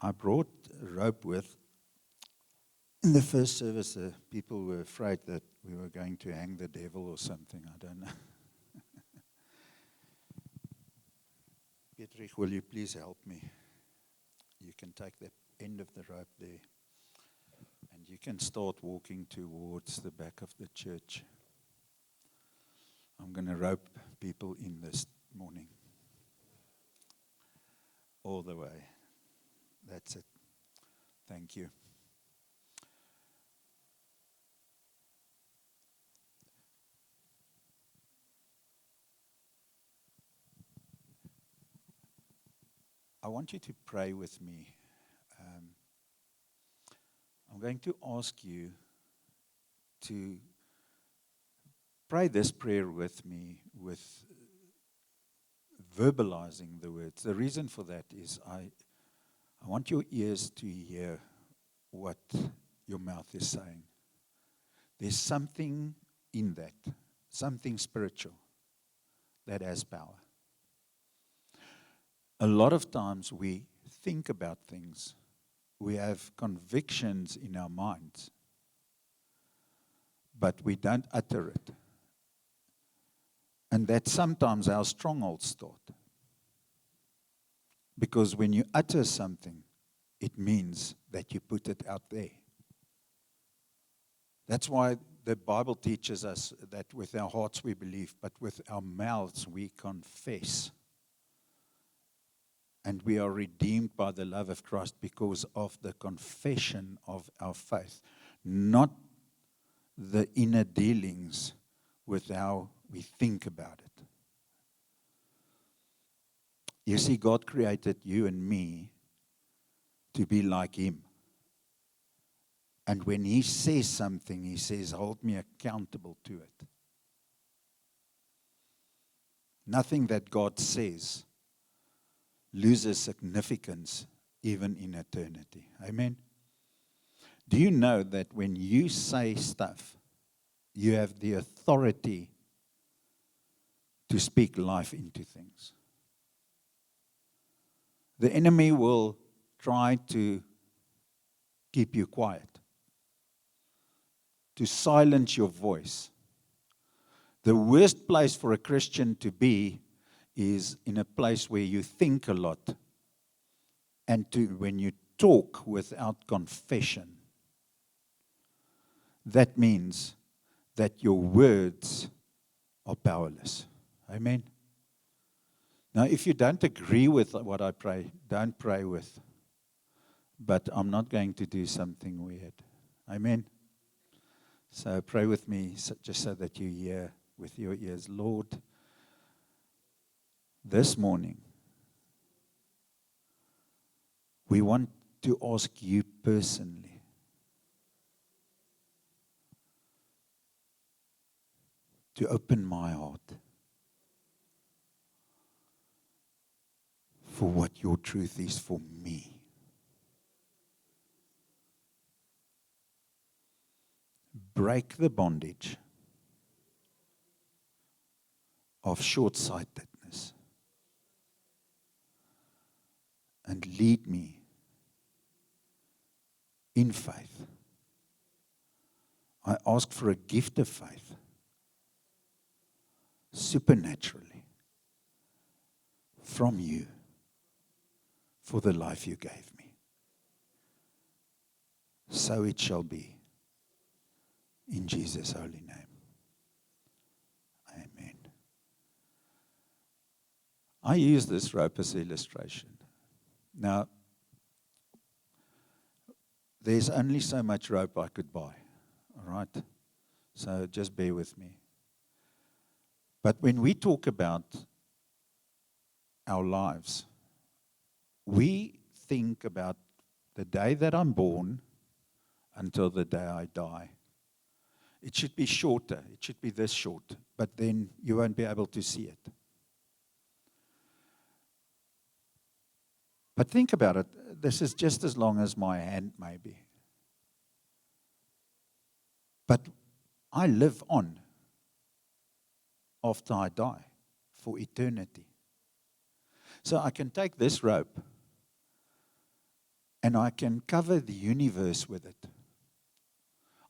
I brought a rope with. In the first service, people were afraid that we were going to hang the devil or something. I don't know. Dietrich, will you please help me? You can take the end of the rope there. And you can start walking towards the back of the church. I'm going to rope people in this morning. All the way. That's it. Thank you. I want you to pray with me. I'm going to ask you to pray this prayer with me, with verbalizing the words. The reason for that is I want your ears to hear what your mouth is saying. There's something in that, something spiritual that has power. A lot of times we think about things. We have convictions in our minds, but we don't utter it. And that's sometimes our stronghold start. Because when you utter something, it means that you put it out there. That's why the Bible teaches us that with our hearts we believe, but with our mouths we confess. And we are redeemed by the love of Christ because of the confession of our faith, not the inner dealings with how we think about it. You see, God created you and me to be like Him. And when He says something, He says, hold me accountable to it. Nothing that God says loses significance even in eternity. Amen? Do you know that when you say stuff, you have the authority to speak life into things? The enemy will try to keep you quiet, to silence your voice. The worst place for a Christian to be is in a place where you think a lot and when you talk without confession. That means that your words are powerless. Amen? Now, if you don't agree with what I pray, don't pray with. But I'm not going to do something weird. Amen? So pray with me just so that you hear with your ears. Lord, this morning, we want to ask you personally to open my heart for what your truth is for me. Break the bondage of short-sightedness and lead me in faith. I ask for a gift of faith, supernaturally, from you for the life you gave me. So it shall be. In Jesus' holy name. Amen. I use this rope as an illustration. Now, there's only so much rope I could buy. All right? So just bear with me. But when we talk about our lives, we think about the day that I'm born until the day I die. It should be shorter. It should be this short. But then you won't be able to see it. But think about it. This is just as long as my hand, maybe. But I live on after I die for eternity. So I can take this rope and I can cover the universe with it.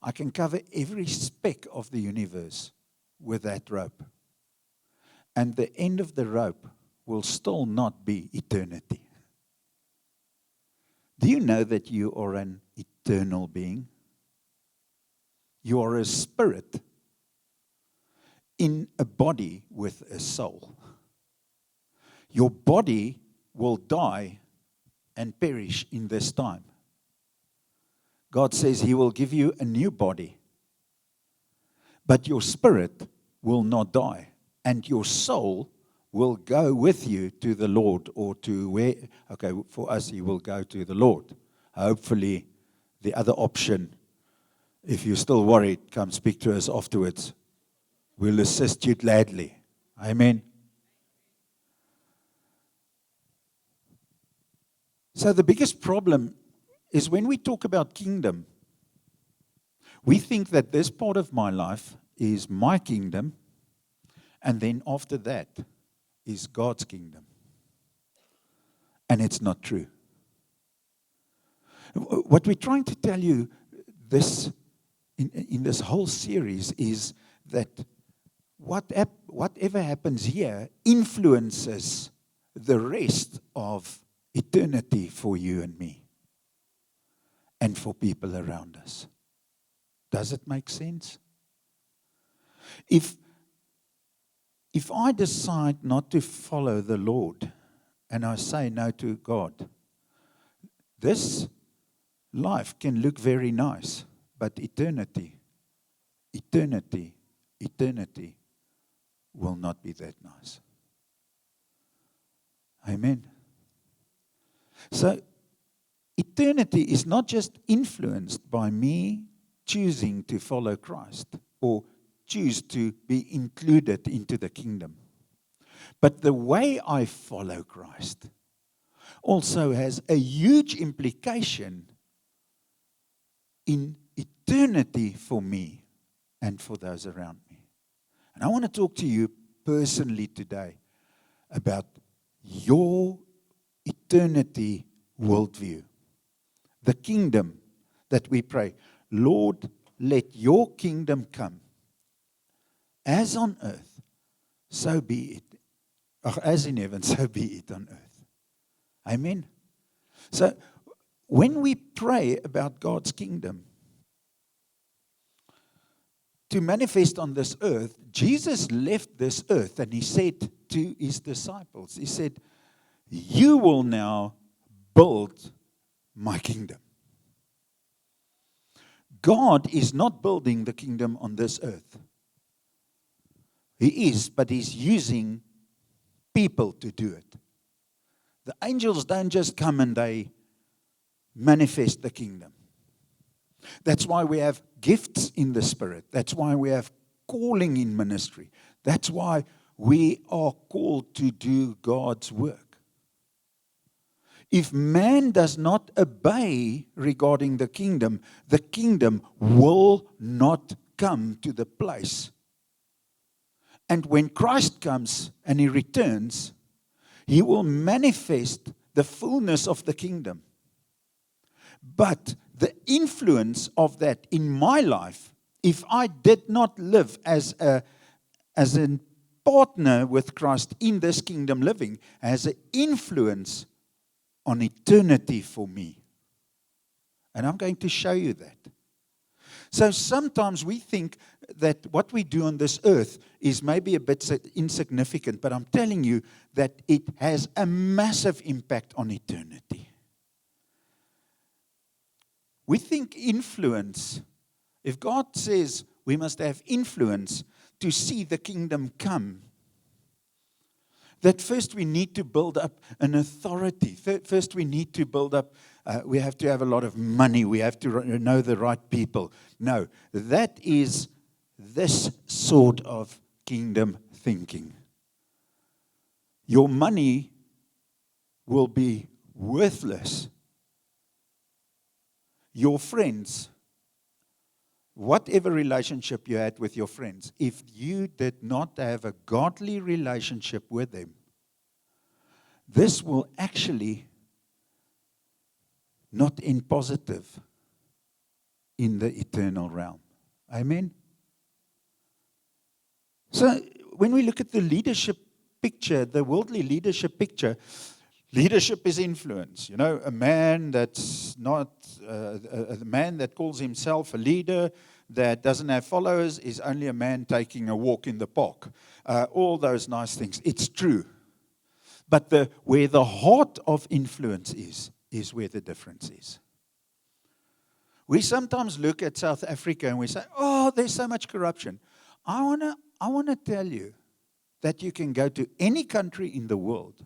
I can cover every speck of the universe with that rope. And the end of the rope will still not be eternity. Do you know that you are an eternal being? You are a spirit in a body with a soul. Your body will die and perish in this time. God says He will give you a new body, but your spirit will not die, and your soul will go with you to the Lord, or to where, okay, for us, He will go to the Lord. Hopefully, the other option, if you're still worried, come speak to us afterwards. We'll assist you gladly. Amen. So the biggest problem is when we talk about kingdom, we think that this part of my life is my kingdom, and then after that is God's kingdom. And it's not true. What we're trying to tell you this in this whole series is that whatever happens here influences the rest of eternity for you and me and for people around us. Does it make sense? If I decide not to follow the Lord and I say no to God, this life can look very nice, but eternity will not be that nice. Amen. So, eternity is not just influenced by me choosing to follow Christ or choose to be included into the kingdom. But the way I follow Christ also has a huge implication in eternity for me and for those around me. And I want to talk to you personally today about your eternity worldview. The kingdom that we pray, Lord, let your kingdom come. As on earth, so be it. As in heaven, so be it on earth. Amen. So, when we pray about God's kingdom to manifest on this earth, Jesus left this earth and He said to His disciples, He said, you will now build my kingdom. God is not building the kingdom on this earth. He is, but He's using people to do it. The angels don't just come and they manifest the kingdom. That's why we have gifts in the Spirit. That's why we have calling in ministry. That's why we are called to do God's work. If man does not obey regarding the kingdom will not come to the place. And when Christ comes and He returns, He will manifest the fullness of the kingdom. But the influence of that in my life, if I did not live as a partner with Christ in this kingdom living, has an influence on eternity for me. And I'm going to show you that. So sometimes we think that what we do on this earth is maybe a bit insignificant, but I'm telling you that it has a massive impact on eternity. We think influence, if God says we must have influence to see the kingdom come, that first we need to build up an authority. First we need to build up, we have to have a lot of money. We have to know the right people. No, that is this sort of kingdom thinking. Your money will be worthless. Your friends, whatever relationship you had with your friends, if you did not have a godly relationship with them, this will actually not in positive in the eternal realm. Amen? So when we look at the leadership picture, the worldly leadership picture, leadership is influence. A man that's not, a man that calls himself a leader that doesn't have followers is only a man taking a walk in the park. All those nice things. It's true. But where the heart of influence is where the difference is. We sometimes look at South Africa and we say, oh, there's so much corruption. I want to tell you that you can go to any country in the world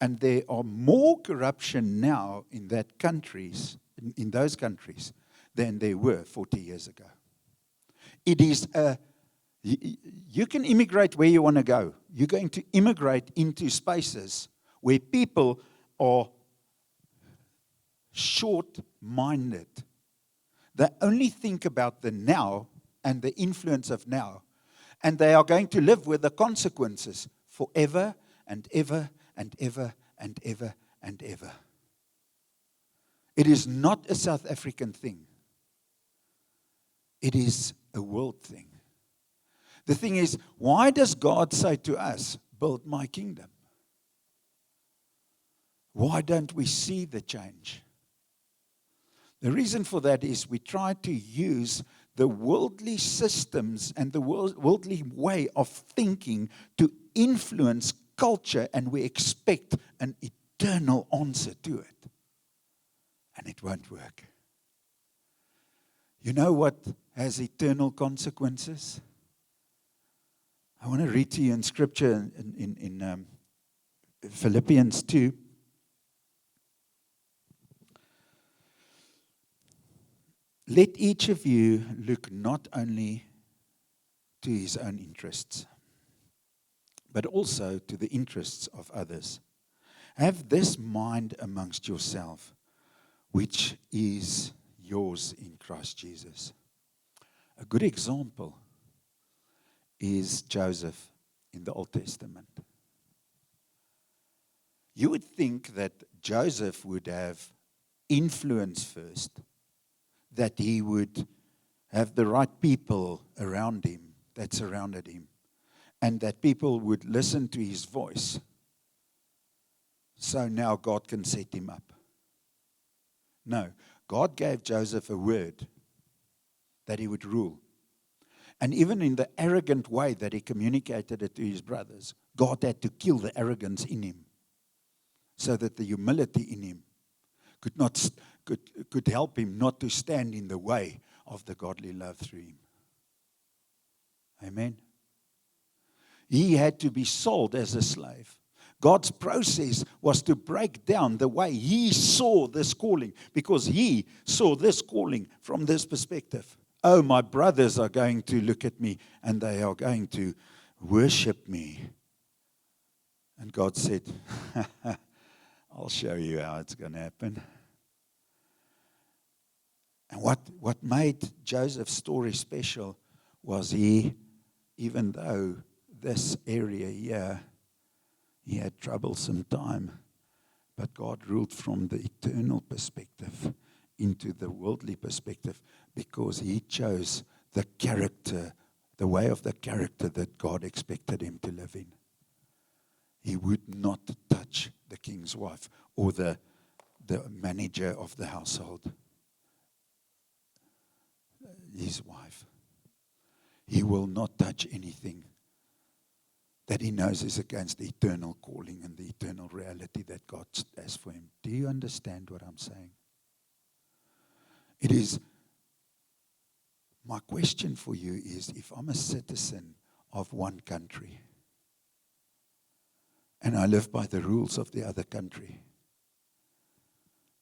and there are more corruption now in those countries than there were 40 years ago. It is you can immigrate where you want to go. You're going to immigrate into spaces where people are short-minded. They only think about the now and the influence of now. And they are going to live with the consequences forever and ever and ever and ever and ever. It is not a South African thing. It is a world thing. The thing is, why does God say to us, build my kingdom? Why don't we see the change? The reason for that is we try to use the worldly systems and the worldly way of thinking to influence culture, and we expect an eternal answer to it. And it won't work. You know what has eternal consequences? I want to read to you in Scripture in Philippians 2. Let each of you look not only to his own interests, but also to the interests of others. Have this mind amongst yourself, which is yours in Christ Jesus. A good example is Joseph in the Old Testament. You would think that Joseph would have influence first, that he would have the right people around him that surrounded him, and that people would listen to his voice. So now God can set him up. No, God gave Joseph a word that he would rule. And even in the arrogant way that he communicated it to his brothers, God had to kill the arrogance in him so that the humility in him could help him not to stand in the way of the godly love through him. Amen. He had to be sold as a slave. God's process was to break down the way he saw this calling, because he saw this calling from this perspective. Oh, my brothers are going to look at me and they are going to worship me. And God said, I'll show you how it's going to happen. And what made Joseph's story special was he, even though this area here, he had troublesome time, but God ruled from the eternal perspective into the worldly perspective, because he chose the character, the way of the character that God expected him to live in. He would not touch the king's wife or the manager of the household, his wife. He will not touch anything that he knows is against the eternal calling and the eternal reality that God has for him. Do you understand what I'm saying? It is, my question for you is, if I'm a citizen of one country and I live by the rules of the other country,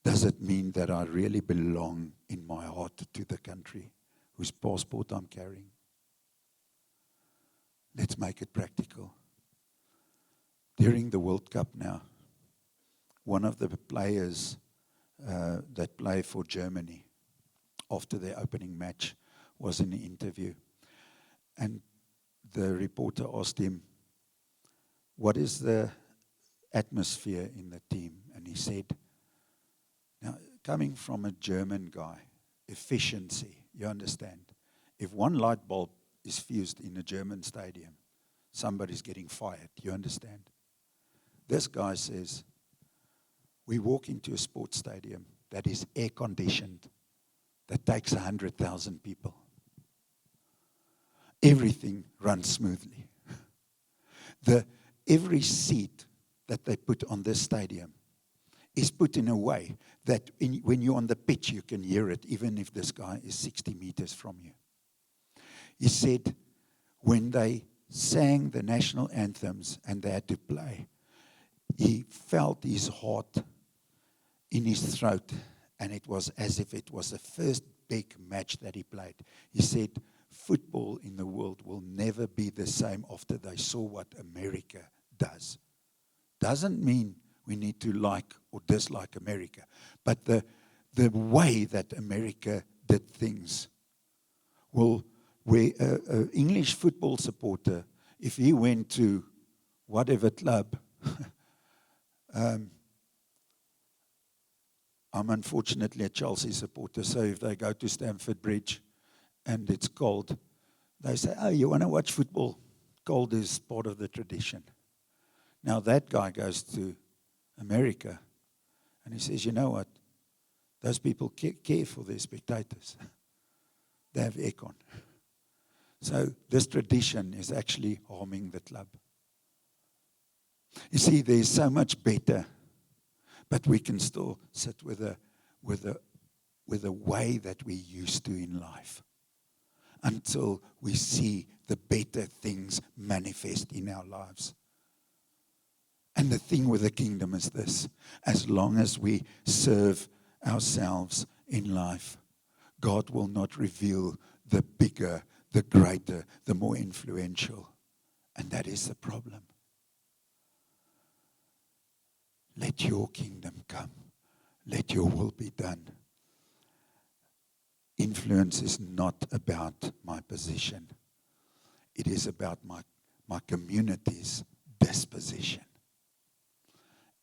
does it mean that I really belong in my heart to the country whose passport I'm carrying? Let's make it practical. During the World Cup now, one of the players that play for Germany, after their opening match, was in an interview. And the reporter asked him, what is the atmosphere in the team? And he said, now coming from a German guy, efficiency, you understand. If one light bulb is fused in a German stadium, somebody's getting fired, you understand. This guy says, we walk into a sports stadium that is air-conditioned, that takes 100,000 people. Everything runs smoothly. Every seat that they put on this stadium is put in a way that when you're on the pitch, you can hear it, even if this guy is 60 meters from you. He said, when they sang the national anthems and they had to play, he felt his heart in his throat, and it was as if it was the first big match that he played. He said, football in the world will never be the same after they saw what America does. Doesn't mean we need to like or dislike America, but the way that America did things will, where an English football supporter, if he went to whatever club, I'm unfortunately a Chelsea supporter, so if they go to Stamford Bridge and it's cold, they say, oh, you want to watch football? Cold is part of the tradition. Now that guy goes to America and he says, you know what? Those people care for their spectators. They have aircon. So this tradition is actually harming the club. You see, there's so much better, but we can still sit with a way that we used to in life until we see the better things manifest in our lives. And the thing with the kingdom is this: as long as we serve ourselves in life, God will not reveal the bigger, the greater, the more influential. And that is the problem. Let your kingdom come. Let your will be done. Influence is not about my position. It is about my community's disposition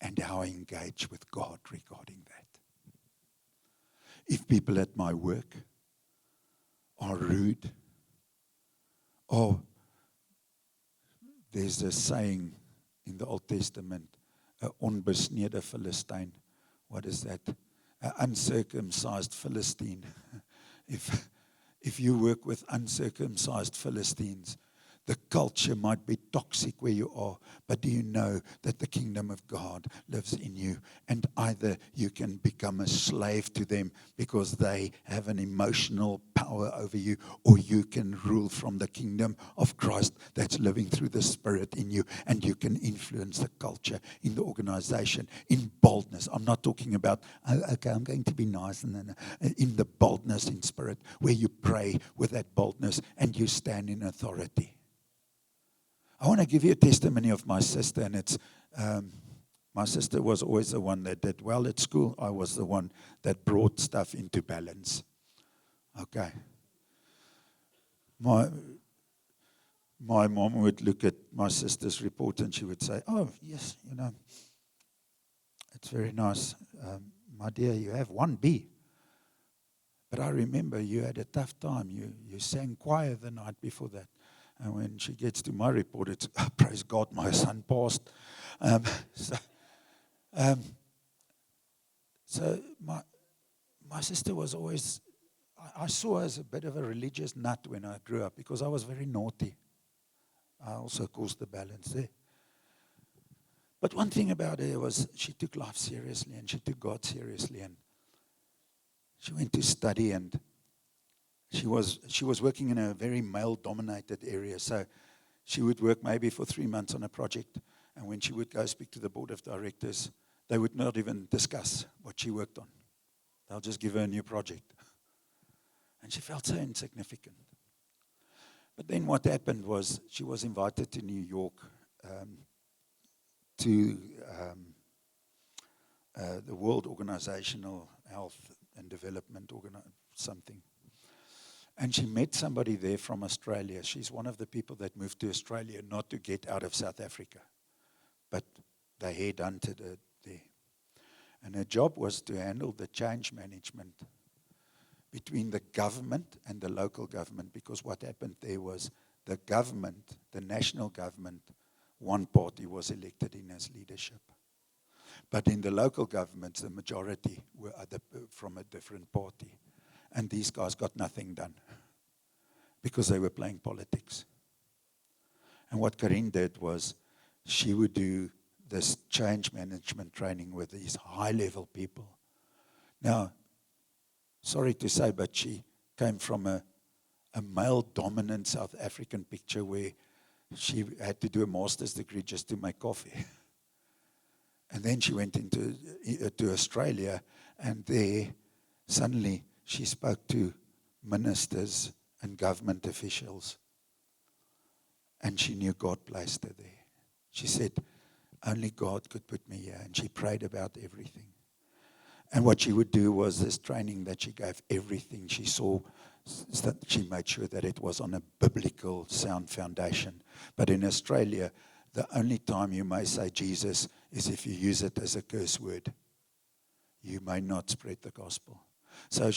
and how I engage with God regarding that. If people at my work are rude, or there's a saying in the Old Testament, an onbesnede Philistine. What is that? An uncircumcised Philistine. If you work with uncircumcised Philistines, the culture might be toxic where you are, but do you know that the kingdom of God lives in you? And either you can become a slave to them because they have an emotional power over you, or you can rule from the kingdom of Christ that's living through the Spirit in you, and you can influence the culture in the organization in boldness. I'm not talking about, oh, okay, I'm going to be nice, and then in the boldness in spirit, where you pray with that boldness and you stand in authority. I want to give you a testimony of my sister, and it's my sister was always the one that did well at school. I was the one that brought stuff into balance. Okay. My mom would look at my sister's report and she would say, oh, yes, you know, it's very nice. My dear, you have 1B. But I remember you had a tough time. You sang choir the night before that. And when she gets to my report, it's, oh, praise God, my son passed. So my sister was always, I saw her as a bit of a religious nut when I grew up because I was very naughty. I also caused the balance there. But one thing about her was she took life seriously and she took God seriously. And she went to study, and she was working in a very male-dominated area, so she would work maybe for 3 months on a project, and when she would go speak to the board of directors, they would not even discuss what she worked on. They'll just give her a new project. And she felt so insignificant. But then what happened was she was invited to New York to the World Organizational Health and Development something. And she met somebody there from Australia. She's one of the people that moved to Australia not to get out of South Africa, but they headhunted her there. And her job was to handle the change management between the government and the local government, because what happened there was the government, the national government, one party was elected in as leadership. But in the local governments, the majority were from a different party. And these guys got nothing done because they were playing politics. And what Corinne did was she would do this change management training with these high-level people. Now, sorry to say, but she came from a male-dominant South African picture where she had to do a master's degree just to make coffee. And then she went to Australia, and there, suddenly, she spoke to ministers and government officials. And she knew God placed her there. She said, only God could put me here. And she prayed about everything. And what she would do was this training that she gave everything she saw, that she made sure that it was on a biblical sound foundation. But in Australia, the only time you may say Jesus is if you use it as a curse word. You may not spread the gospel. So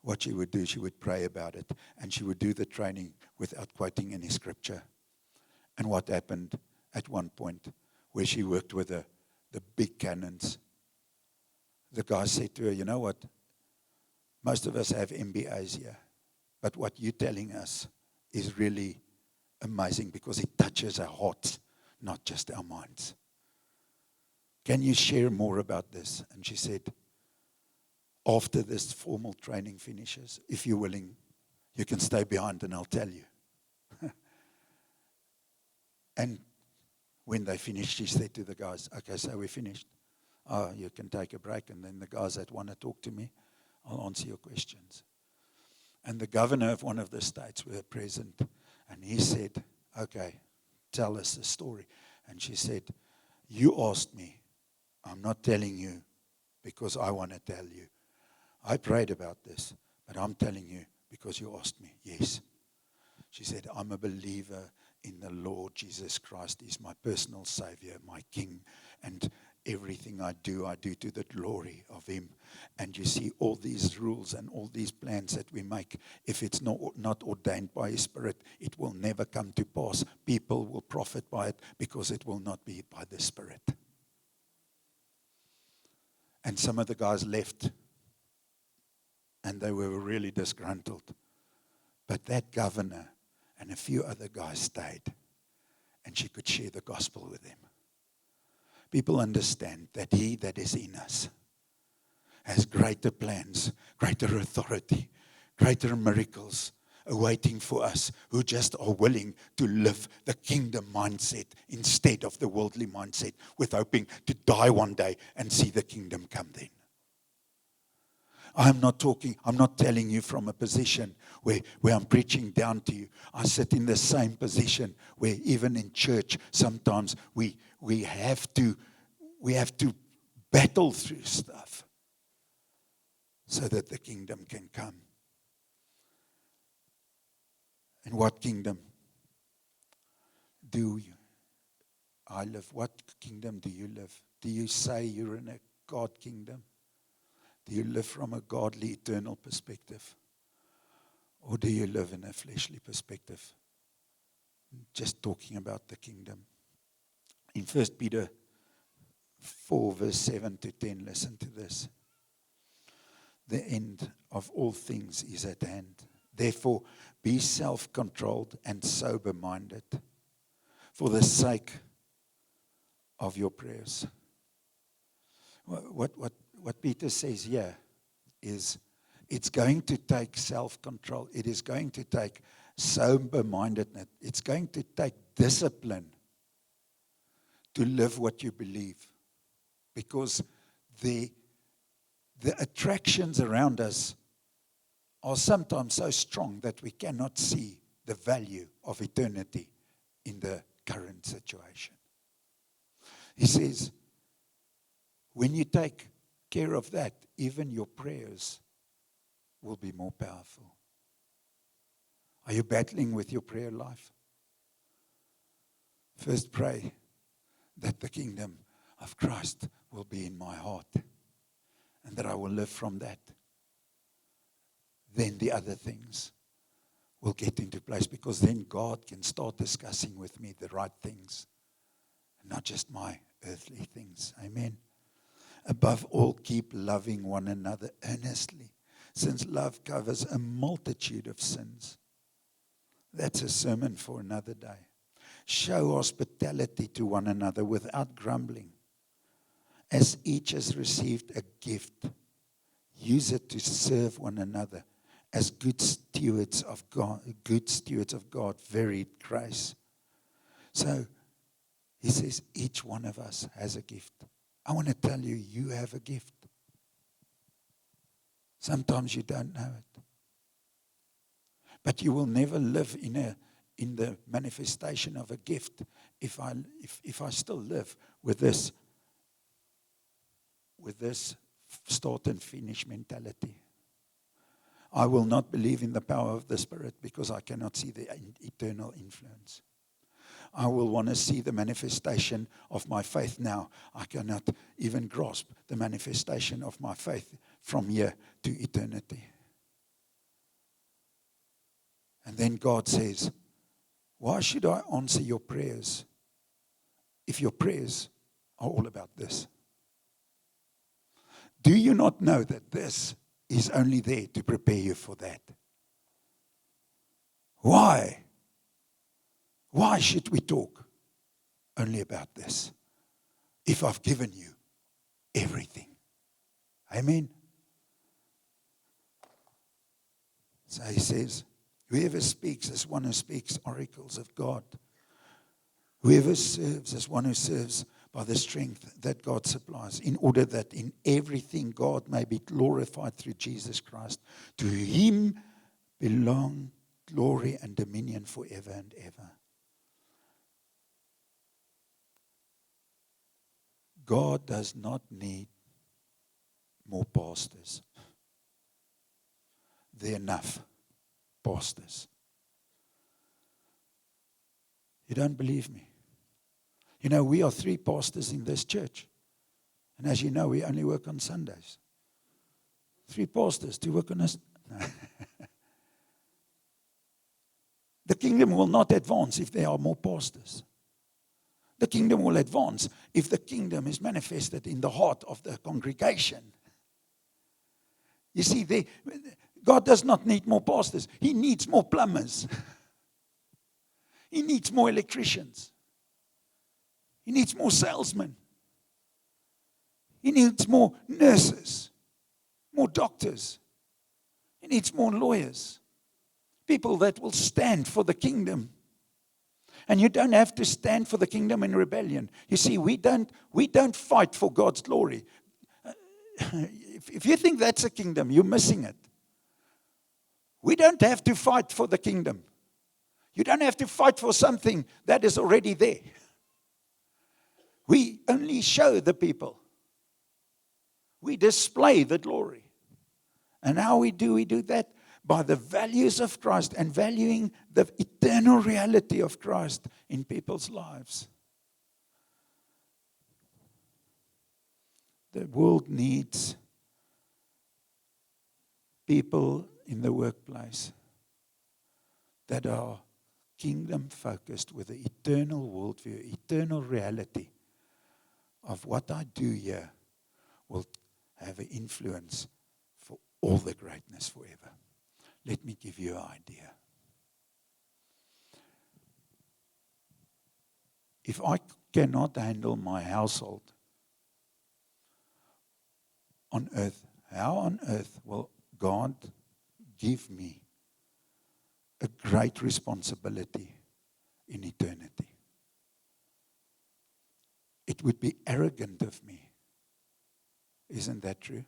what she would do, she would pray about it. And she would do the training without quoting any scripture. And what happened at one point, where she worked with the big cannons, the guy said to her, you know what, most of us have MBAs here, but what you're telling us is really amazing because it touches our hearts, not just our minds. Can you share more about this? And she said, after this formal training finishes, if you're willing, you can stay behind and I'll tell you. And when they finished, she said to the guys, okay, so we finished. Oh, you can take a break. And then the guys that want to talk to me, I'll answer your questions. And the governor of one of the states were present. And he said, okay, tell us the story. And she said, you asked me. I'm not telling you because I want to tell you. I prayed about this, but I'm telling you because you asked me. Yes. She said, I'm a believer in the Lord Jesus Christ. He's my personal Savior, my King. And everything I do to the glory of Him. And you see, all these rules and all these plans that we make, if it's not ordained by His Spirit, it will never come to pass. People will profit by it because it will not be by the Spirit. And some of the guys left. And they were really disgruntled. But that governor and a few other guys stayed. And she could share the gospel with them. People understand that He that is in us has greater plans, greater authority, greater miracles awaiting for us who just are willing to live the kingdom mindset instead of the worldly mindset, with hoping to die one day and see the kingdom come then. I'm not telling you from a position where I'm preaching down to you. I sit in the same position where even in church, sometimes we have to battle through stuff so that the kingdom can come. And what kingdom do I live? What kingdom do you live? Do you say you're in a God kingdom? Do you live from a godly, eternal perspective? Or do you live in a fleshly perspective? Just talking about the kingdom. In 1 Peter 4, verse 7 to 10, listen to this. The end of all things is at hand. Therefore, be self-controlled and sober-minded for the sake of your prayers. What Peter says here is it's going to take self-control. It is going to take sober-mindedness. It's going to take discipline to live what you believe. Because the attractions around us are sometimes so strong that we cannot see the value of eternity in the current situation. He says, when you take care of that, even your prayers will be more powerful. Are you battling with your prayer life? First, pray that the kingdom of Christ will be in my heart. and that I will live from that, then the other things will get into place, because then God can start discussing with me the right things, and not just my earthly things. Amen. Above all, keep loving one another earnestly, since love covers a multitude of sins. That's a sermon for another day. Show hospitality to one another without grumbling. As each has received a gift, use it to serve one another as good stewards of God, varied grace. So he says each one of us has a gift. I want to tell you, you have a gift. Sometimes you don't know it. But you will never live in the manifestation of a gift if I still live with this start and finish mentality. I will not believe in the power of the Spirit because I cannot see the eternal influence. I will want to see the manifestation of my faith now. I cannot even grasp the manifestation of my faith from here to eternity. And then God says, why should I answer your prayers if your prayers are all about this? Do you not know that this is only there to prepare you for that? Why? Why should we talk only about this if I've given you everything? Amen. So he says, whoever speaks is one who speaks oracles of God. Whoever serves is one who serves by the strength that God supplies, in order that in everything God may be glorified through Jesus Christ. To him belong glory and dominion forever and ever. God does not need more pastors. There are enough pastors. You don't believe me? You know, we are 3 pastors in this church. And as you know, we only work on Sundays. 3 pastors to work on us. No. The kingdom will not advance if there are more pastors. The kingdom will advance if the kingdom is manifested in the heart of the congregation. You see, God does not need more pastors. He needs more plumbers. He needs more electricians. He needs more salesmen. He needs more nurses, more doctors. He needs more lawyers. People that will stand for the kingdom. And you don't have to stand for the kingdom in rebellion. You see, we don't fight for God's glory. If you think that's a kingdom, you're missing it. We don't have to fight for the kingdom. You don't have to fight for something that is already there. We only show the people. We display the glory. And how we do that? By the values of Christ and valuing the eternal reality of Christ in people's lives. The world needs people in the workplace that are kingdom focused with the eternal worldview, eternal reality of what I do here will have an influence for all the greatness forever. Let me give you an idea. If I cannot handle my household on earth, how on earth will God give me a great responsibility in eternity? It would be arrogant of me. Isn't that true?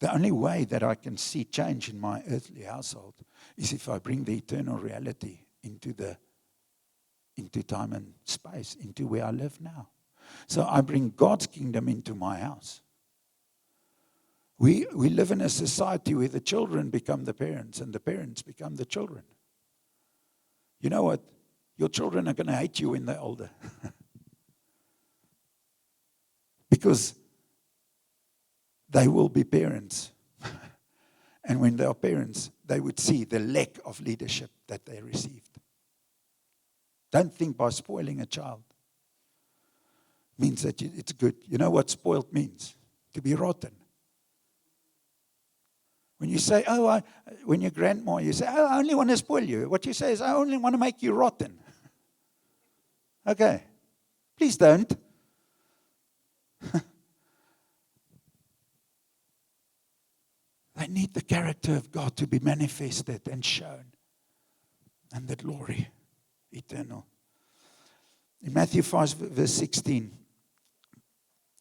The only way that I can see change in my earthly household is if I bring the eternal reality into time and space, into where I live now. So I bring God's kingdom into my house. We live in a society where the children become the parents and the parents become the children. You know what? Your children are going to hate you when they're older. They will be parents. And when they are parents, they would see the lack of leadership that they received. Don't think by spoiling a child means that it's good. You know what spoiled means? To be rotten. When you say, when your grandma, you say, I only want to spoil you. What you say is, I only want to make you rotten. Okay. Please don't. They need the character of God to be manifested and shown. And the glory, eternal. In Matthew 5, verse 16,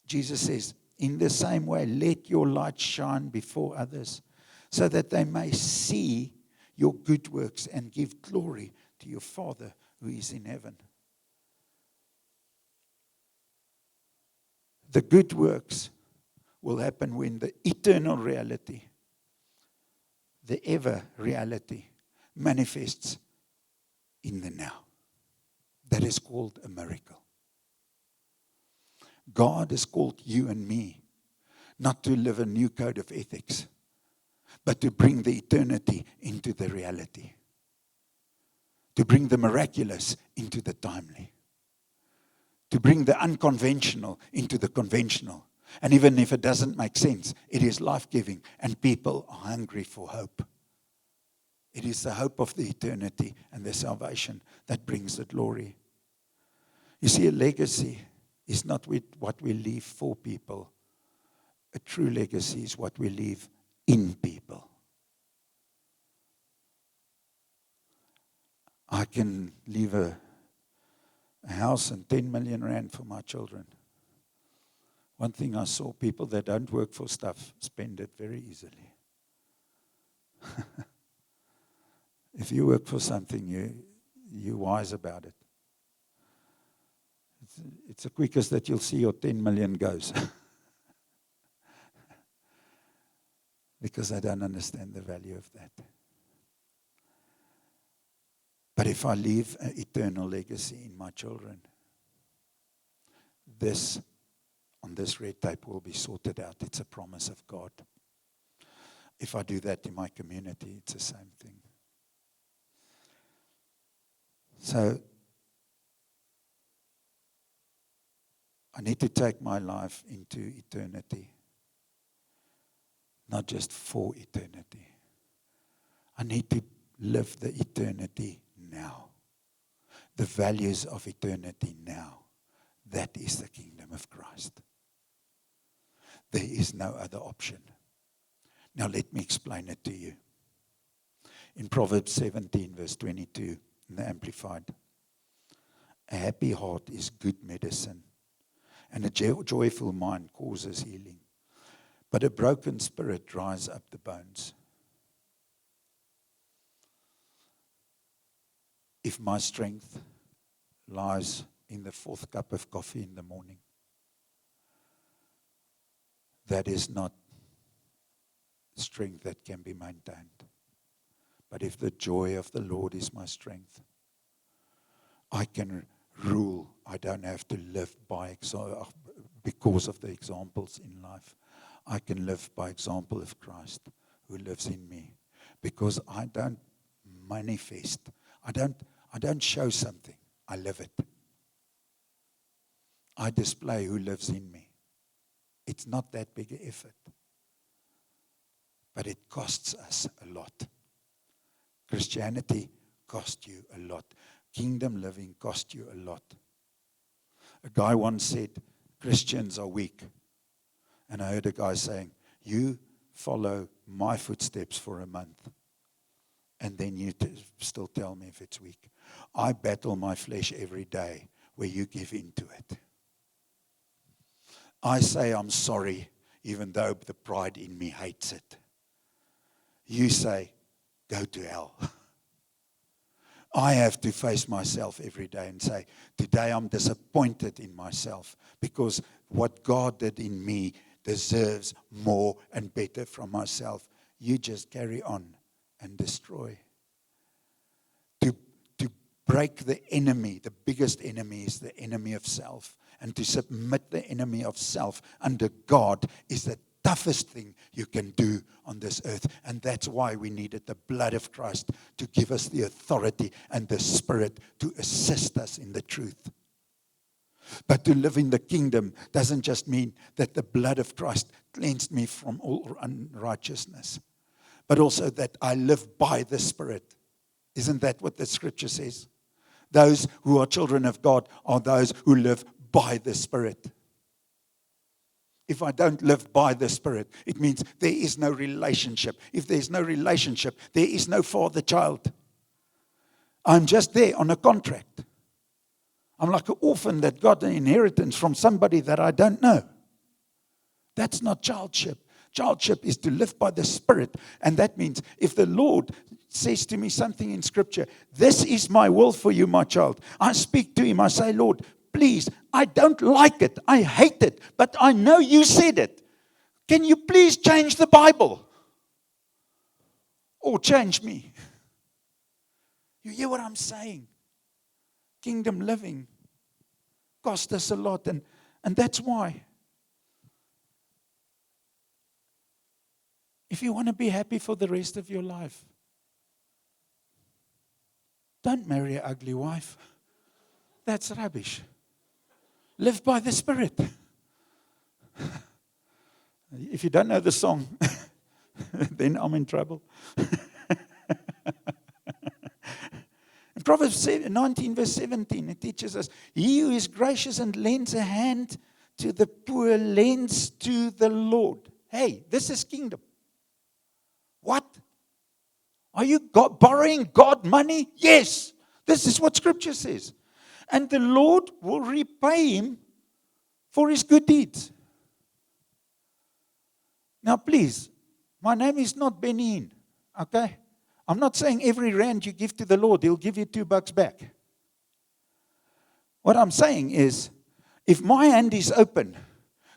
Jesus says, in the same way, let your light shine before others, so that they may see your good works and give glory to your Father who is in heaven. The good works will happen when the eternal reality, the ever reality, manifests in the now. That is called a miracle. God has called you and me not to live a new code of ethics, but to bring the eternity into the reality. To bring the miraculous into the timely. To bring the unconventional into the conventional. And even if it doesn't make sense, it is life-giving and people are hungry for hope. It is the hope of the eternity and the salvation that brings the glory. You see, a legacy is not what we leave for people. A true legacy is what we leave in people. I can leave a house and 10 million rand for my children. One thing I saw, people that don't work for stuff spend it very easily. If you work for something, you're wise about it. It's the quickest that you'll see your 10 million goes. Because I don't understand the value of that. But if I leave an eternal legacy in my children, this on this red tape will be sorted out. It's a promise of God. If I do that in my community, it's the same thing. So, I need to take my life into eternity. Not just for eternity. I need to live the eternity now. The values of eternity now. That is the kingdom of Christ. There is no other option. Now let me explain it to you. In Proverbs 17 verse 22, in the Amplified, a happy heart is good medicine, and a joyful mind causes healing. But a broken spirit dries up the bones. If my strength lies in the 4th cup of coffee in the morning, that is not strength that can be maintained. But if the joy of the Lord is my strength, I can rule. I don't have to live by because of the examples in life. I can live by example of Christ who lives in me. Because I don't manifest. I don't show something. I live it. I display who lives in me. It's not that big an effort. But it costs us a lot. Christianity costs you a lot. Kingdom living costs you a lot. A guy once said, Christians are weak. And I heard a guy saying, you follow my footsteps for a month. And then you still tell me if it's weak. I battle my flesh every day where you give in to it. I say I'm sorry even though the pride in me hates it. You say, go to hell. I have to face myself every day and say, today I'm disappointed in myself because what God did in me deserves more and better from myself. You just carry on and destroy. To break the enemy, the biggest enemy is the enemy of self. And to submit the enemy of self under God is the toughest thing you can do on this earth. And that's why we needed the blood of Christ to give us the authority and the Spirit to assist us in the truth. But to live in the kingdom doesn't just mean that the blood of Christ cleansed me from all unrighteousness, but also that I live by the Spirit. Isn't that what the scripture says? Those who are children of God are those who live by the Spirit. If I don't live by the Spirit, it means there is no relationship. If there's no relationship, there is no father-child. I'm just there on a contract. I'm like an orphan that got an inheritance from somebody that I don't know. That's not childship. Childship is to live by the Spirit. And that means if the Lord says to me something in Scripture, this is my will for you, my child. I speak to him. I say, Lord, please, I don't like it. I hate it. But I know you said it. Can you please change the Bible? Or change me? You hear what I'm saying? Kingdom living cost us a lot. And that's why. If you want to be happy for the rest of your life, don't marry an ugly wife. That's rubbish. Live by the Spirit. If you don't know the song, then I'm in trouble. In Proverbs 19 verse 17, it teaches us, he who is gracious and lends a hand to the poor lends to the Lord. Hey, this is kingdom. What? Are you borrowing God money? Yes. This is what Scripture says. And the Lord will repay him for his good deeds. Now please, my name is not Benny Hinn, okay? I'm not saying every rand you give to the Lord, he'll give you $2 back. What I'm saying is, if my hand is open,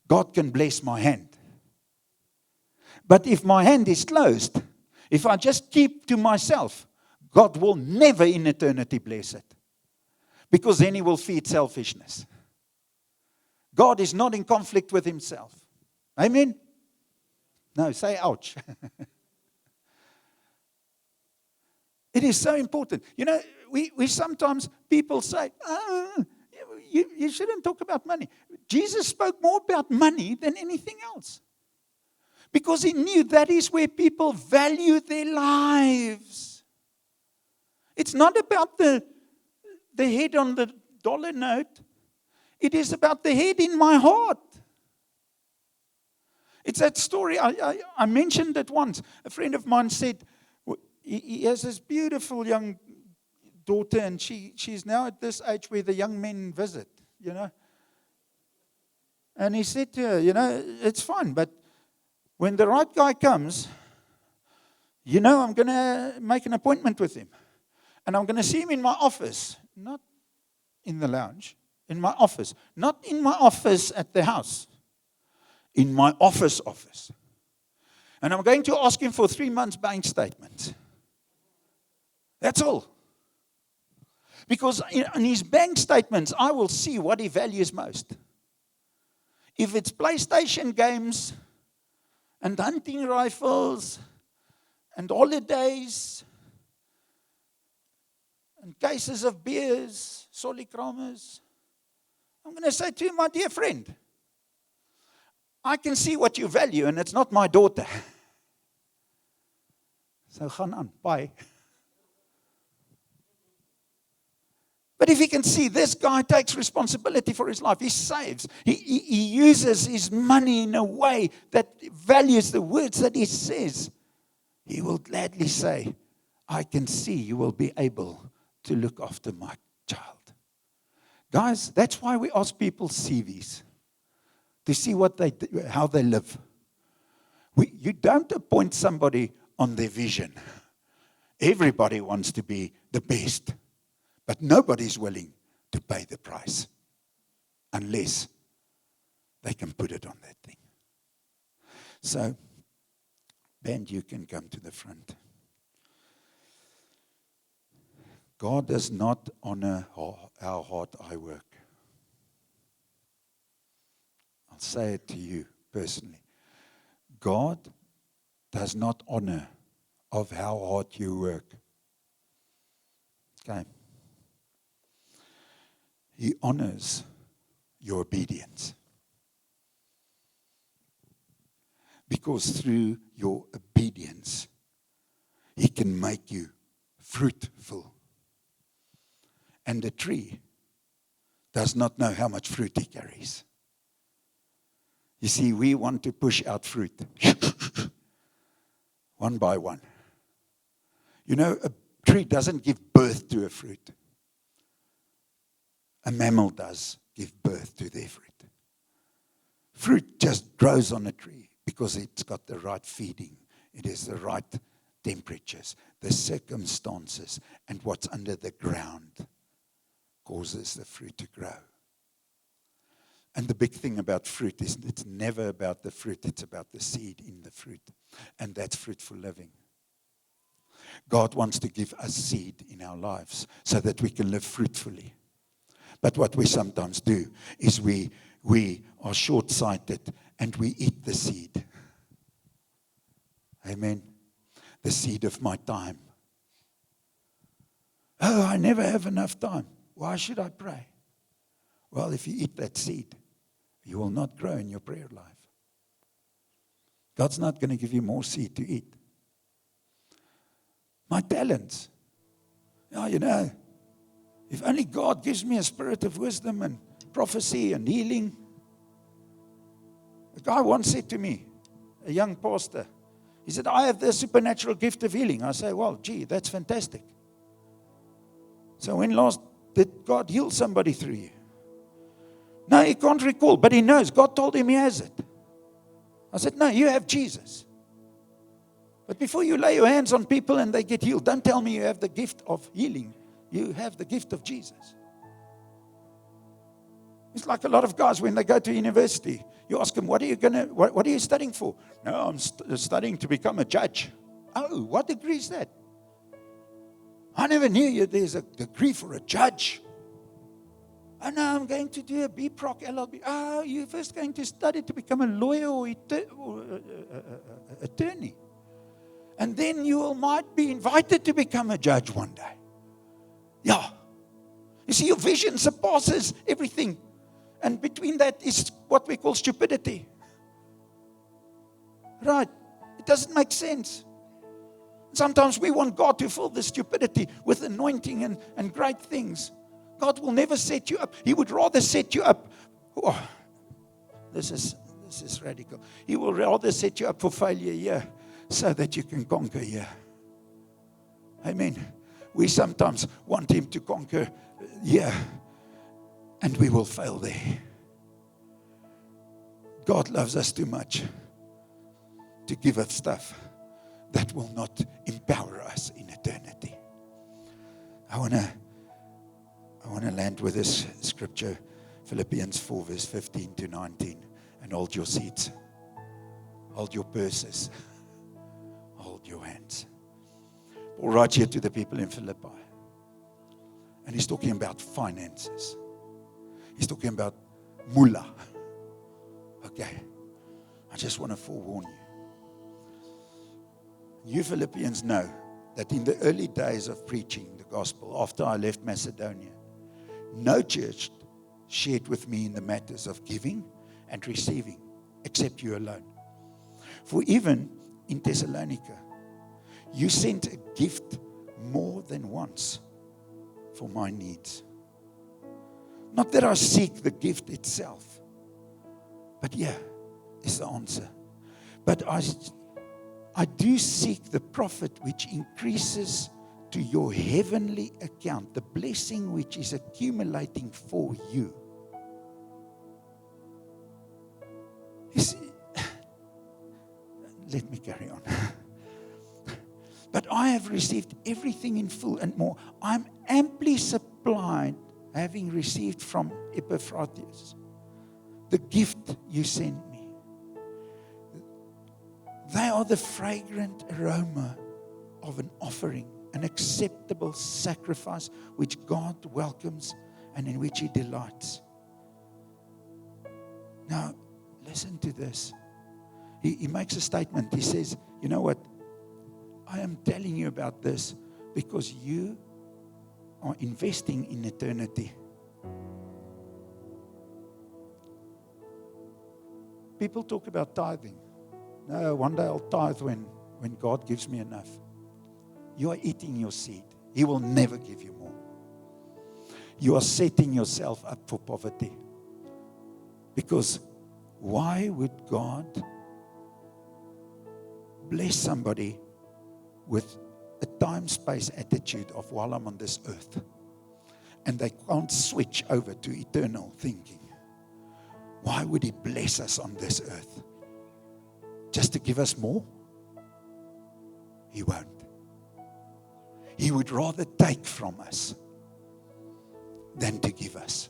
God can bless my hand. But if my hand is closed, if I just keep to myself, God will never in eternity bless it. Because then he will feed selfishness. God is not in conflict with himself. Amen? No, say ouch. It is so important. You know, we sometimes, people say, you shouldn't talk about money. Jesus spoke more about money than anything else. Because he knew that is where people value their lives. It's not about the head on the dollar note. It is about the head in my heart. It's that story, I mentioned it once. A friend of mine said, he has this beautiful young daughter, and she's now at this age where the young men visit, you know. And he said to her, you know, it's fine, but when the right guy comes, you know, I'm going to make an appointment with him. And I'm going to see him in my office, not in the lounge, in my office. Not in my office at the house, in my office. And I'm going to ask him for 3 months bank statements. That's all. Because in his bank statements, I will see what he values most. If it's PlayStation games and hunting rifles and holidays and cases of beers, Solikramers, I'm going to say to him, my dear friend, I can see what you value, and it's not my daughter. So gaan aan, bye. But if he can see this guy takes responsibility for his life, he saves, he uses his money in a way that values the words that he says, he will gladly say, I can see you will be able to look after my child. Guys, that's why we ask people CVs, to see what they do, how they live. You don't appoint somebody on their vision. Everybody wants to be the best. But nobody's willing to pay the price unless they can put it on that thing. So, band, you can come to the front. God does not honor our hard eye work. I'll say it to you personally. God does not honor of how hard you work. Okay. He honors your obedience. Because through your obedience, He can make you fruitful. And the tree does not know how much fruit he carries. You see, we want to push out fruit one by one. You know, a tree doesn't give birth to a fruit. A mammal does give birth to their fruit. Fruit just grows on a tree because it's got the right feeding. It is the right temperatures, the circumstances, and what's under the ground causes the fruit to grow. And the big thing about fruit is it's never about the fruit, it's about the seed in the fruit. And that's fruitful living. God wants to give us seed in our lives so that we can live fruitfully. But what we sometimes do is we are short-sighted and we eat the seed. Amen. The seed of my time. Oh, I never have enough time. Why should I pray? Well, if you eat that seed, you will not grow in your prayer life. God's not going to give you more seed to eat. My talents. Oh, you know, if only God gives me a spirit of wisdom and prophecy and healing. A guy once said to me, a young pastor, he said, I have the supernatural gift of healing. I say, well, gee, that's fantastic. So when last did God heal somebody through you? No, he can't recall, but he knows. God told him he has it. I said, no, you have Jesus. But before you lay your hands on people and they get healed, don't tell me you have the gift of healing. You have the gift of Jesus. It's like a lot of guys when they go to university. You ask them, what are you studying for? No, I'm studying to become a judge. Oh, what degree is that? I never knew there's a degree for a judge. Oh, no, I'm going to do a BProc LLB. Oh, you're first going to study to become a lawyer or attorney. And then you might be invited to become a judge one day. Yeah. You see, your vision surpasses everything. And between that is what we call stupidity. Right. It doesn't make sense. Sometimes we want God to fill the stupidity with anointing and great things. God will never set you up. He would rather set you up. Oh, this is radical. He will rather set you up for failure here so that you can conquer here. Amen. We sometimes want Him to conquer here and we will fail there. God loves us too much to give us stuff that will not empower us in eternity. I want to land with this scripture, Philippians 4 verse 15 to 19. And hold your seats. Hold your purses. Hold your hands. Paul writes here to the people in Philippi. And he's talking about finances. He's talking about mullah. Okay. I just want to forewarn you. You Philippians know that in the early days of preaching the gospel, after I left Macedonia, no church shared with me in the matters of giving and receiving, except you alone. For even in Thessalonica, you sent a gift more than once for my needs. Not that I seek the gift itself, but yeah, is the answer. But I do seek the profit which increases to your heavenly account, the blessing which is accumulating for you. You see, let me carry on. But I have received everything in full and more. I'm amply supplied, having received from Epaphroditus the gift you sent me. They are the fragrant aroma of an offering, an acceptable sacrifice which God welcomes and in which He delights. Now, listen to this. he makes a statement. He says, you know what? I am telling you about this because you are investing in eternity. People talk about tithing. No, one day I'll tithe when God gives me enough. You are eating your seed. He will never give you more. You are setting yourself up for poverty. Because why would God bless somebody with a time-space attitude of while I'm on this earth, and they can't switch over to eternal thinking? Why would He bless us on this earth? Just to give us more? He won't. He would rather take from us than to give us.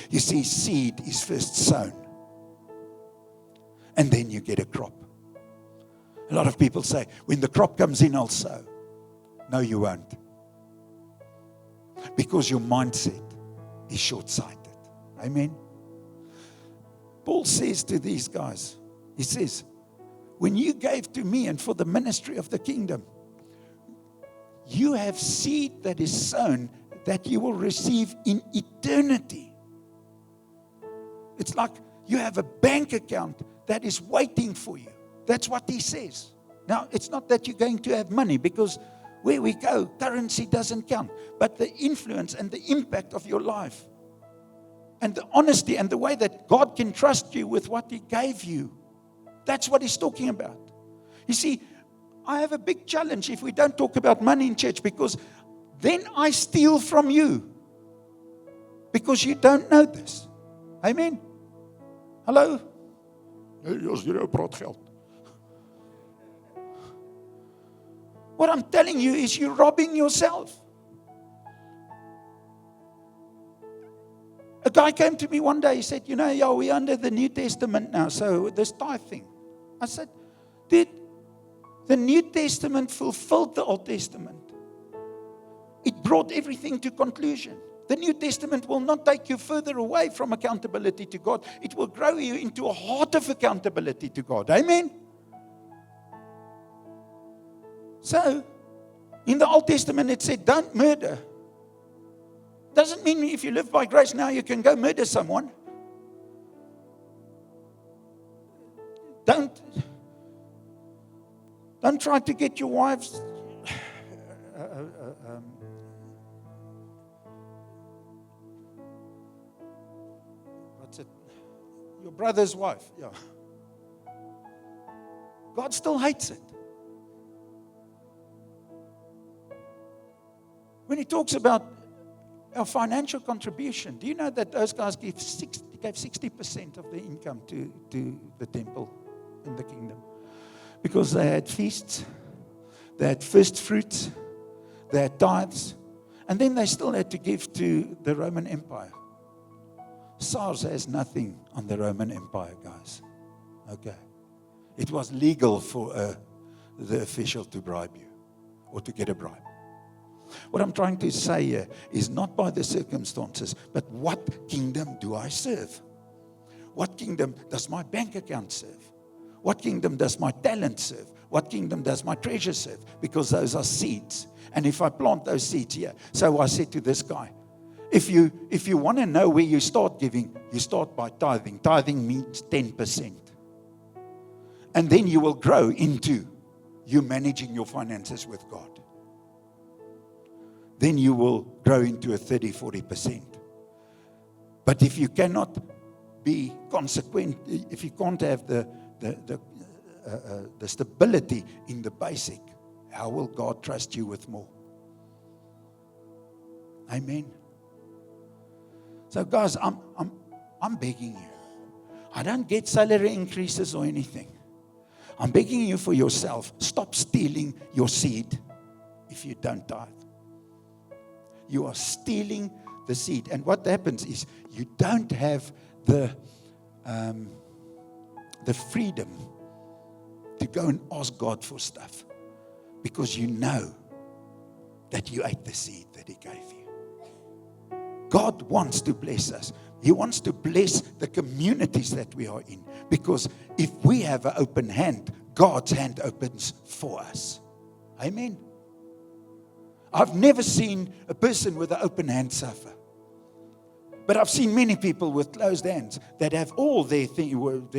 You see, seed is first sown, and then you get a crop. A lot of people say, when the crop comes in, I'll sow. No, you won't. Because your mindset is short-sighted. Amen? Paul says to these guys, he says, when you gave to me and for the ministry of the kingdom, you have seed that is sown that you will receive in eternity. It's like you have a bank account that is waiting for you. That's what he says. Now, it's not that you're going to have money, because where we go, currency doesn't count. But the influence and the impact of your life, and the honesty and the way that God can trust you with what He gave you, that's what He's talking about. You see, I have a big challenge if we don't talk about money in church, because then I steal from you. Because you don't know this. Amen? Hallo? As jy nou praat geld. What I'm telling you is you're robbing yourself. A guy came to me one day, he said, we're under the New Testament now, so this tithe thing. I said, dude, the New Testament fulfilled the Old Testament. It brought everything to conclusion. The New Testament will not take you further away from accountability to God. It will grow you into a heart of accountability to God. Amen? So, in the Old Testament it said, don't murder. Doesn't mean if you live by grace now you can go murder someone. Don't try to get your wives your brother's wife. Yeah. God still hates it. When He talks about our financial contribution, do you know that those guys gave 60% of their income to the temple in the kingdom? Because they had feasts, they had first fruits, they had tithes, and then they still had to give to the Roman Empire. SARS has nothing on the Roman Empire, guys. Okay. It was legal for the official to bribe you or to get a bribe. What I'm trying to say here is not by the circumstances, but what kingdom do I serve? What kingdom does my bank account serve? What kingdom does my talent serve? What kingdom does my treasure serve? Because those are seeds. And if I plant those seeds here, so I said to this guy, if you want to know where you start giving, you start by tithing. Tithing means 10%. And then you will grow into you managing your finances with God. Then you will grow into a 30-40%. But if you cannot be consequent, if you can't have the stability in the basic, how will God trust you with more? Amen. So guys, I'm begging you. I don't get salary increases or anything. I'm begging you for yourself. Stop stealing your seed if you don't tithe. You are stealing the seed. And what happens is you don't have the freedom to go and ask God for stuff, because you know that you ate the seed that He gave you. God wants to bless us, He wants to bless the communities that we are in. Because if we have an open hand, God's hand opens for us. Amen. I've never seen a person with an open hand suffer. But I've seen many people with closed hands that have all their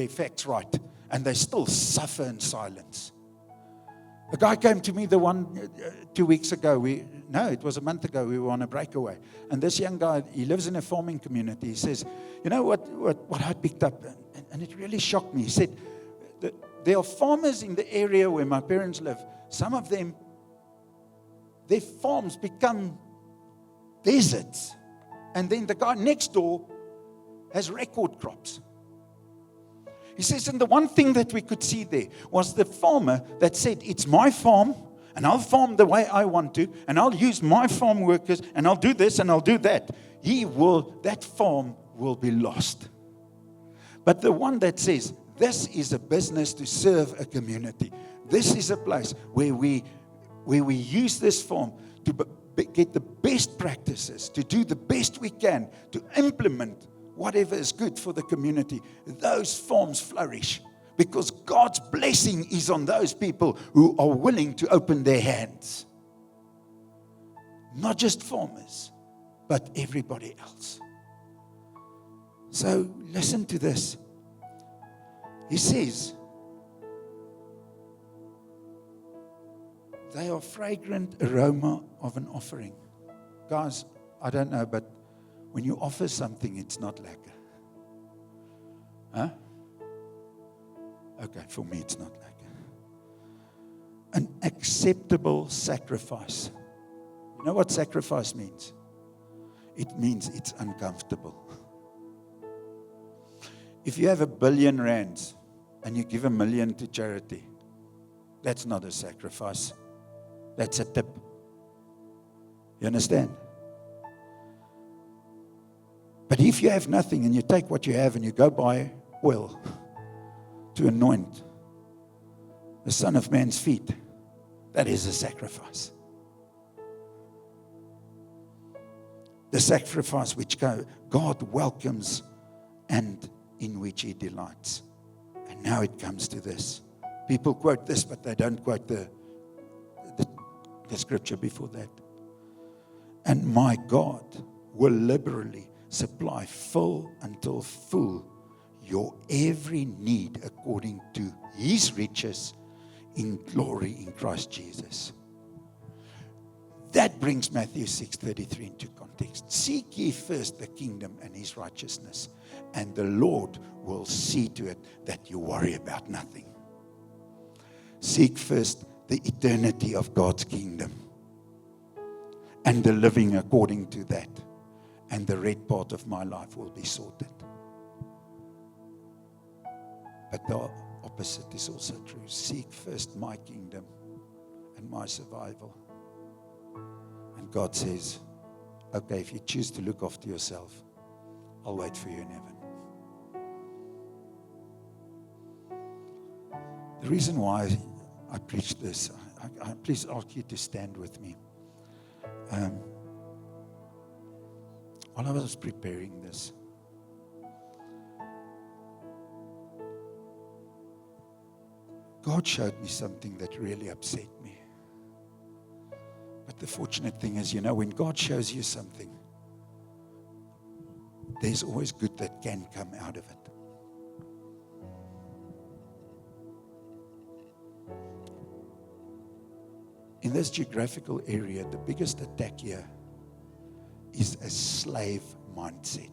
facts right, and they still suffer in silence. A guy came to me 2 weeks ago. It was a month ago. We were on a breakaway. And this young guy, he lives in a farming community. He says, you know what I picked up? And it really shocked me. He said, there are farmers in the area where my parents live. Some of them, their farms become deserts. And then the guy next door has record crops. He says, and the one thing that we could see there was the farmer that said, it's my farm, and I'll farm the way I want to, and I'll use my farm workers, and I'll do this, and I'll do that. That farm will be lost. But the one that says, this is a business to serve a community. This is a place where we use this farm to get the best practices, to do the best we can, to implement whatever is good for the community. Those farms flourish because God's blessing is on those people who are willing to open their hands. Not just farmers, but everybody else. So listen to this. He says, they are fragrant aroma of an offering. Guys, I don't know, but when you offer something, it's not lekker. Huh? Okay, for me, it's not lekker. An acceptable sacrifice. You know what sacrifice means? It means it's uncomfortable. If you have R1 billion and you give 1 million to charity, that's not a sacrifice. That's a tip. You understand? But if you have nothing and you take what you have and you go buy oil to anoint the Son of Man's feet, that is a sacrifice. The sacrifice which God welcomes and in which He delights. And now it comes to this. People quote this, but they don't quote the scripture before that. And my God will liberally supply full until full your every need according to His riches in glory in Christ Jesus. That brings Matthew 6:33 into context. Seek ye first the kingdom and His righteousness, and the Lord will see to it that you worry about nothing. Seek first the eternity of God's kingdom and the living according to that, and the red part of my life will be sorted. But the opposite is also true. Seek first my kingdom and my survival. And God says, okay, if you choose to look after yourself, I'll wait for you in heaven. The reason why I preach this, I please ask you to stand with me. While I was preparing this, God showed me something that really upset me. But the fortunate thing is, when God shows you something, there's always good that can come out of it. In this geographical area, the biggest attack here is a slave mindset.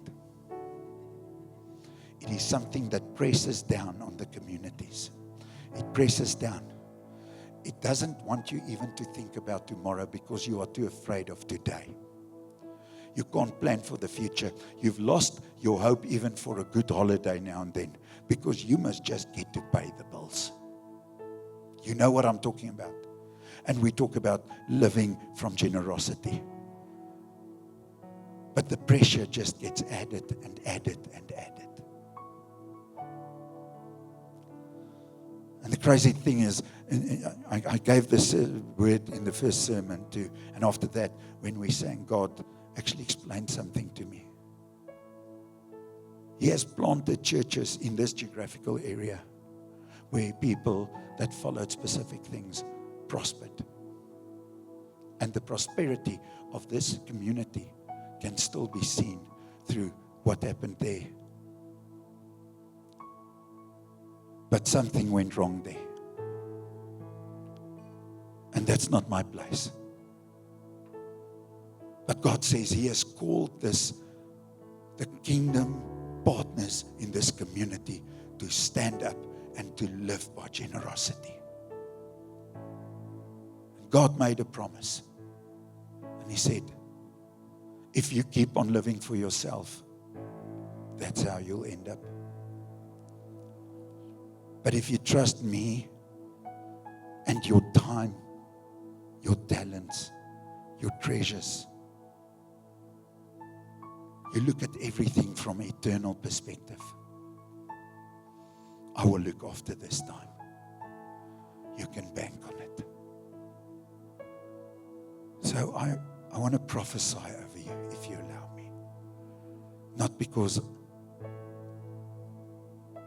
It is something that presses down on the communities. It presses down. It doesn't want you even to think about tomorrow because you are too afraid of today. You can't plan for the future. You've lost your hope even for a good holiday now and then because you must just get to pay the bills. You know what I'm talking about. And we talk about living from generosity. But the pressure just gets added and added and added. And the crazy thing is, I gave this word in the first sermon too. And after that, when we sang, God actually explained something to me. He has planted churches in this geographical area where people that followed specific things prospered. And the prosperity of this community can still be seen through what happened there. But something went wrong there. And that's not my place. But God says He has called this, the kingdom partners in this community, to stand up and to live by generosity. God made a promise. And He said, if you keep on living for yourself, that's how you'll end up. But if you trust me and your time, your talents, your treasures, you look at everything from an eternal perspective, I will look after this time. You can bank on it. So I want to prophesy over you, if you allow me. Not because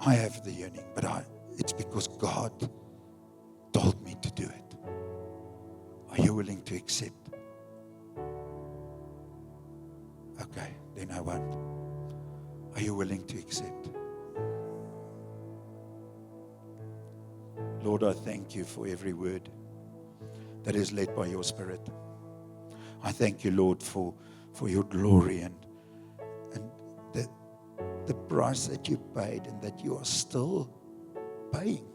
I have the yearning, but it's because God told me to do it. Are you willing to accept? Okay, then I won't. Are you willing to accept? Lord, I thank you for every word that is led by your Spirit. I thank you, Lord, for your glory and the price that you paid and that you are still paying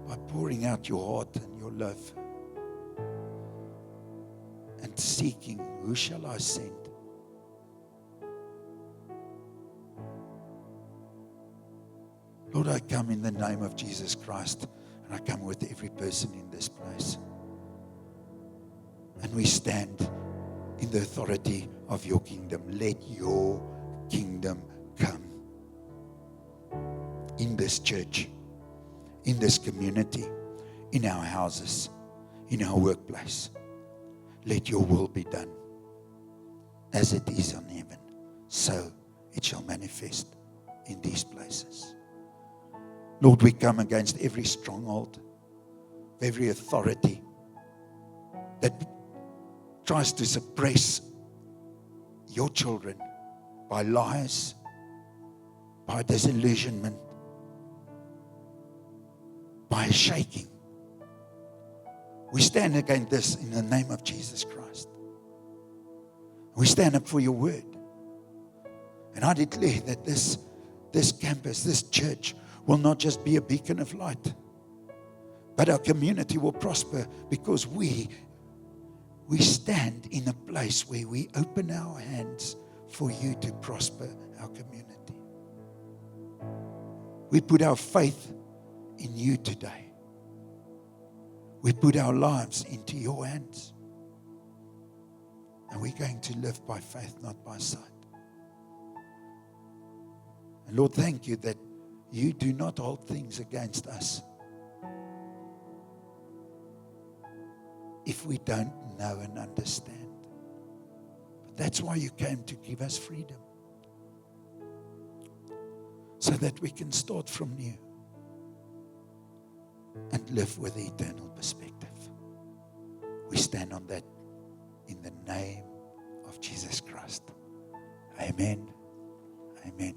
by pouring out your heart and your love and seeking, who shall I send? Lord, I come in the name of Jesus Christ, and I come with every person in this place. And we stand in the authority of your kingdom. Let your kingdom come in this church, in this community, in our houses, in our workplace. Let your will be done. As it is on heaven, so it shall manifest in these places. Lord, we come against every stronghold, every authority that tries to suppress your children by lies, by disillusionment, by shaking. We stand against this in the name of Jesus Christ. We stand up for your word. And I declare that this campus, this church, will not just be a beacon of light, but our community will prosper because we stand in a place where we open our hands for you to prosper our community. We put our faith in you today. We put our lives into your hands. And we're going to live by faith, not by sight. And Lord, thank you that you do not hold things against us if we don't know and understand. But that's why you came, to give us freedom, so that we can start from new and live with the eternal perspective. We stand on that in the name of Jesus Christ. Amen. Amen.